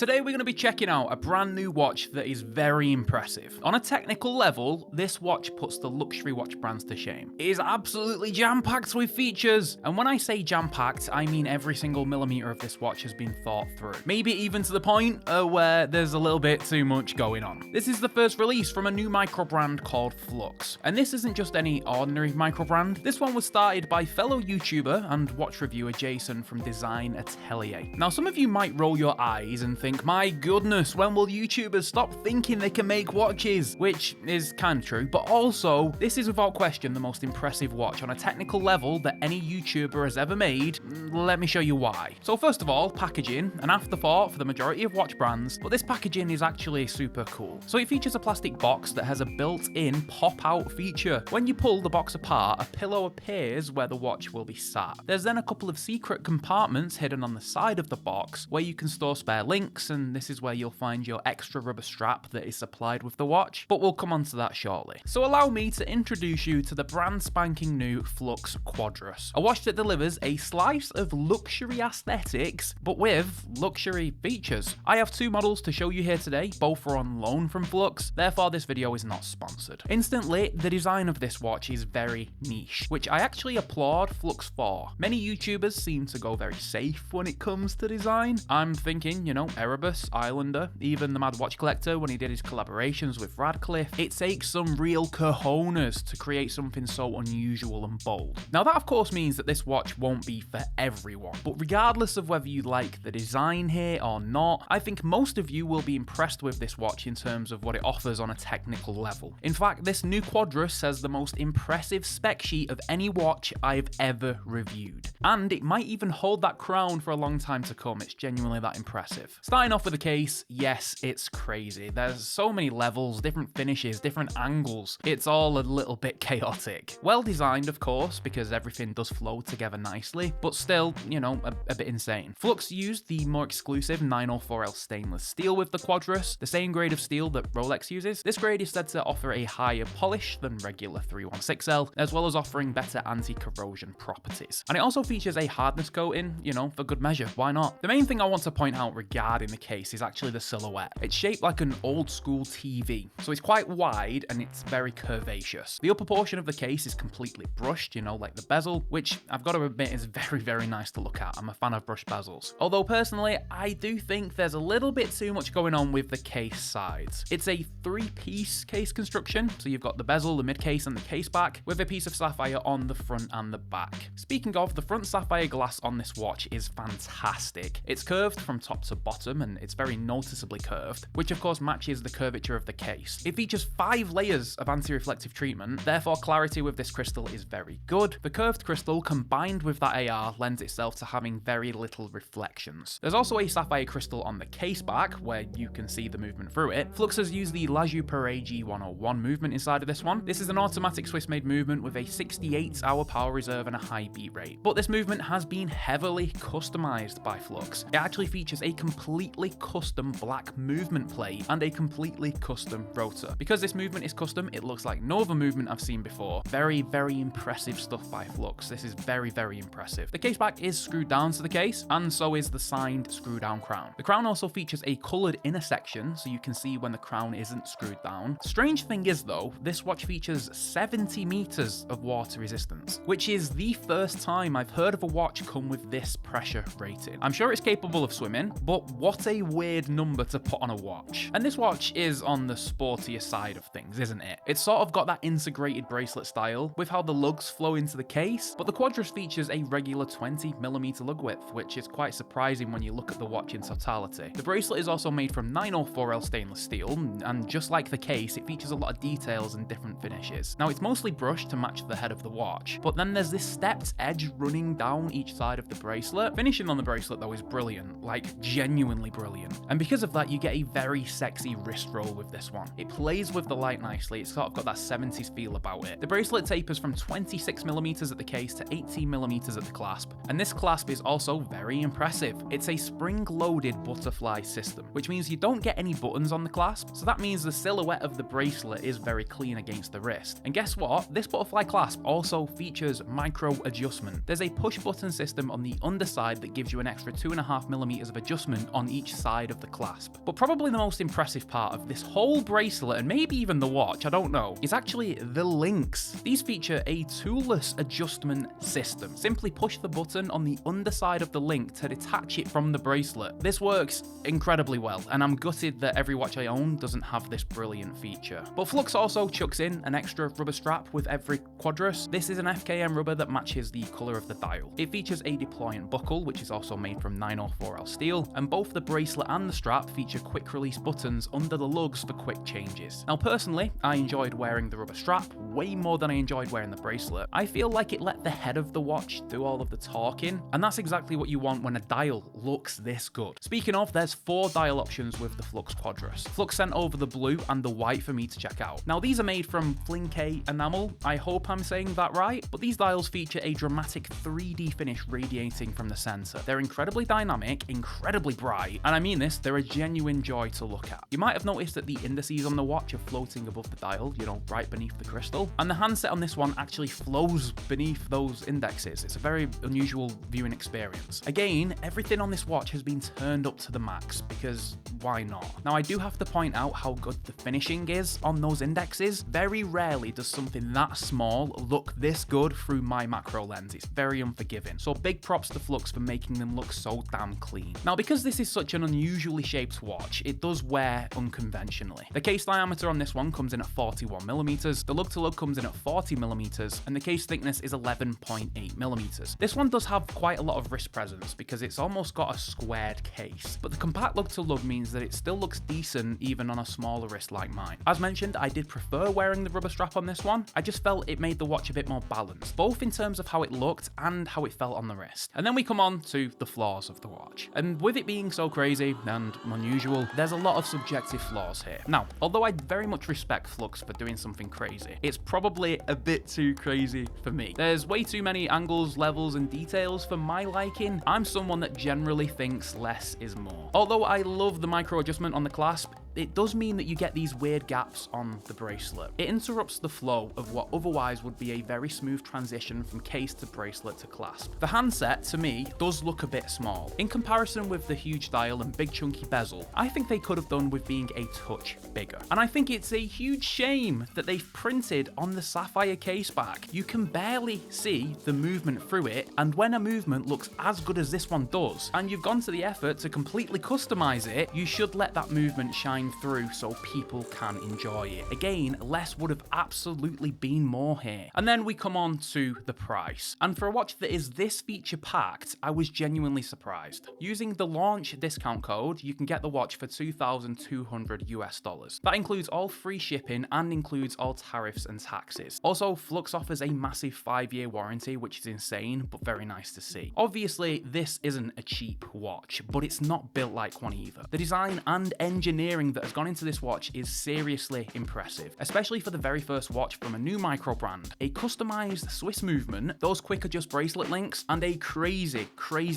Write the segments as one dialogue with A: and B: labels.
A: Today we're going to be checking out a brand new watch that is very impressive. On a technical level, this watch puts the luxury watch brands to shame. It is absolutely jam-packed with features, and when I say jam-packed, I mean every single millimeter of this watch has been thought through. Maybe even to the point where there's a little bit too much going on. This is the first release from a new micro brand called Flux, and this isn't just any ordinary micro brand. This one was started by fellow YouTuber and watch reviewer Jason from Design Atelier. Now, some of you might roll your eyes and think, my goodness, when will YouTubers stop thinking they can make watches? Which is kind of true, but also, this is without question the most impressive watch on a technical level that any YouTuber has ever made. Let me show you why. So first of all, packaging, an afterthought for the majority of watch brands, but this packaging is actually super cool. So it features a plastic box that has a built-in pop-out feature. When you pull the box apart, a pillow appears where the watch will be sat. There's then a couple of secret compartments hidden on the side of the box where you can store spare links, and this is where you'll find your extra rubber strap that is supplied with the watch, but we'll come on to that shortly. So allow me to introduce you to the brand spanking new Flux Quadras, a watch that delivers a slice of luxury aesthetics, but with luxury features. I have two models to show you here today, both are on loan from Flux, therefore this video is not sponsored. Instantly, the design of this watch is very niche, which I actually applaud Flux for. Many YouTubers seem to go very safe when it comes to design. I'm thinking, Erebus, Islander, even the Mad Watch Collector when he did his collaborations with Radcliffe. It takes some real cojones to create something so unusual and bold. Now that of course means that this watch won't be for everyone, but regardless of whether you like the design here or not, I think most of you will be impressed with this watch in terms of what it offers on a technical level. In fact, this new Quadras says the most impressive spec sheet of any watch I've ever reviewed. And it might even hold that crown for a long time to come. It's genuinely that impressive. Starting off with the case, yes, it's crazy. There's so many levels, different finishes, different angles. It's all a little bit chaotic. Well designed, of course, because everything does flow together nicely, but still, a bit insane. Flux used the more exclusive 904L stainless steel with the Quadras, the same grade of steel that Rolex uses. This grade is said to offer a higher polish than regular 316L, as well as offering better anti-corrosion properties. And it also features a hardness coating, for good measure, why not? The main thing I want to point out regarding the case is actually the silhouette. It's shaped like an old school TV, so it's quite wide and it's very curvaceous. The upper portion of the case is completely brushed, like the bezel, which I've got to admit is very, very nice to look at. I'm a fan of brushed bezels. Although personally, I do think there's a little bit too much going on with the case sides. It's a three-piece case construction, so you've got the bezel, the mid case, and the case back, with a piece of sapphire on the front and the back. Speaking of, the front sapphire glass on this watch is fantastic. It's curved from top to bottom, and it's very noticeably curved, which of course matches the curvature of the case. It features 5 layers of anti-reflective treatment, therefore clarity with this crystal is very good. The curved crystal combined with that AR lends itself to having very little reflections. There's also a sapphire crystal on the case back, where you can see the movement through it. Flux has used the La Joux G101 movement inside of this one. This is an automatic Swiss-made movement with a 68-hour power reserve and a high beat rate. But this movement has been heavily customized by Flux. It actually features a completely custom black movement plate and a completely custom rotor. Because this movement is custom, it looks like no other movement I've seen before. Very, very impressive stuff by Flux. This is very, very impressive. The case back is screwed down to the case, and so is the signed screw-down crown. The crown also features a coloured inner section, so you can see when the crown isn't screwed down. Strange thing is though, this watch features 70 meters of water resistance, which is the first time I've heard of a watch come with this pressure rating. I'm sure it's capable of swimming, but what a weird number to put on a watch. And this watch is on the sportier side of things, isn't it? It's sort of got that integrated bracelet style with how the lugs flow into the case, but the Quadras features a regular 20mm lug width, which is quite surprising when you look at the watch in totality. The bracelet is also made from 904L stainless steel, and just like the case, it features a lot of details and different finishes. Now, it's mostly brushed to match the head of the watch, but then there's this stepped edge running down each side of the bracelet. Finishing on the bracelet though is brilliant, like genuinely brilliant. And because of that, you get a very sexy wrist roll with this one. It plays with the light nicely, it's sort of got that 70s feel about it. The bracelet tapers from 26mm at the case to 18mm at the clasp, and this clasp is also very impressive. It's a spring-loaded butterfly system, which means you don't get any buttons on the clasp, so that means the silhouette of the bracelet is very clean against the wrist. And guess what? This butterfly clasp also features micro adjustment. There's a push button system on the underside that gives you an extra 2.5mm of adjustment on each side of the clasp. But probably the most impressive part of this whole bracelet, and maybe even the watch, I don't know, is actually the links. These feature a toolless adjustment system. Simply push the button on the underside of the link to detach it from the bracelet. This works incredibly well, and I'm gutted that every watch I own doesn't have this brilliant feature. But Flux also chucks in an extra rubber strap with every Quadras. This is an FKM rubber that matches the colour of the dial. It features a deployant buckle, which is also made from 904L steel, and both the bracelet and the strap feature quick release buttons under the lugs for quick changes. Now personally, I enjoyed wearing the rubber strap way more than I enjoyed wearing the bracelet. I feel like it let the head of the watch do all of the talking, and that's exactly what you want when a dial looks this good. Speaking of, there's 4 dial options with the Flux Quadras. Flux sent over the blue and the white for me to check out. Now these are made from Flinke enamel, I hope I'm saying that right, but these dials feature a dramatic 3D finish radiating from the center. They're incredibly dynamic, incredibly bright, and I mean this, they're a genuine joy to look at. You might have noticed that the indices on the watch are floating above the dial, you know, right beneath the crystal, and the handset on this one actually flows beneath those indexes. It's a very unusual viewing experience. Again, everything on this watch has been turned up to the max, because why not? Now I do have to point out how good the finishing is on those indexes. Very rarely does something that small look this good through my macro lens. It's very unforgiving. So big props to Flux for making them look so damn clean. Now because this is such an unusually shaped watch, it does wear unconventionally. The case diameter on this one comes in at 41mm, the lug to lug comes in at 40mm, and the case thickness is 11.8mm. This one does have quite a lot of wrist presence because it's almost got a squared case, but the compact lug to lug means that it still looks decent even on a smaller wrist like mine. As mentioned, I did prefer wearing the rubber strap on this one. I just felt it made the watch a bit more balanced, both in terms of how it looked and how it felt on the wrist. And then we come on to the flaws of the watch. And with it being so crazy and unusual, there's a lot of subjective flaws here. Now, although I very much respect Flux for doing something crazy, it's probably a bit too crazy for me. There's way too many angles, levels, and details for my liking. I'm someone that generally thinks less is more. Although I love the micro adjustment on the clasp, it does mean that you get these weird gaps on the bracelet. It interrupts the flow of what otherwise would be a very smooth transition from case to bracelet to clasp. The handset, to me, does look a bit small. In comparison with the huge dial and big chunky bezel, I think they could have done with being a touch bigger. And I think it's a huge shame that they've printed on the sapphire case back. You can barely see the movement through it, and when a movement looks as good as this one does, and you've gone to the effort to completely customize it, you should let that movement shine through so people can enjoy it. Again, less would have absolutely been more here. And then we come on to the price. And for a watch that is this feature packed, I was genuinely surprised. Using the launch discount code, you can get the watch for $2,200 US. That includes all free shipping and includes all tariffs and taxes. Also, Flux offers a massive 5-year warranty, which is insane, but very nice to see. Obviously, this isn't a cheap watch, but it's not built like one either. The design and engineering that has gone into this watch is seriously impressive, especially for the very first watch from a new micro brand. A customized Swiss movement, those quick adjust bracelet links, and a crazy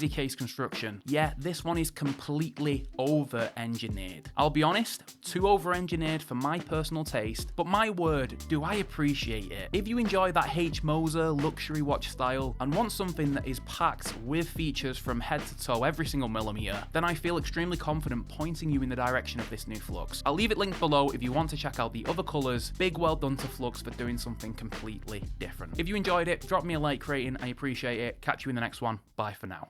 A: case construction. Yeah, this one is completely over-engineered. I'll be honest, too over-engineered for my personal taste, but my word, do I appreciate it. If you enjoy that H. Moser luxury watch style and want something that is packed with features from head to toe every single millimeter, then I feel extremely confident pointing you in the direction of this new Flux. I'll leave it linked below if you want to check out the other colours. Big well done to Flux for doing something completely different. If you enjoyed it, drop me a like rating, I appreciate it. Catch you in the next one. Bye for now.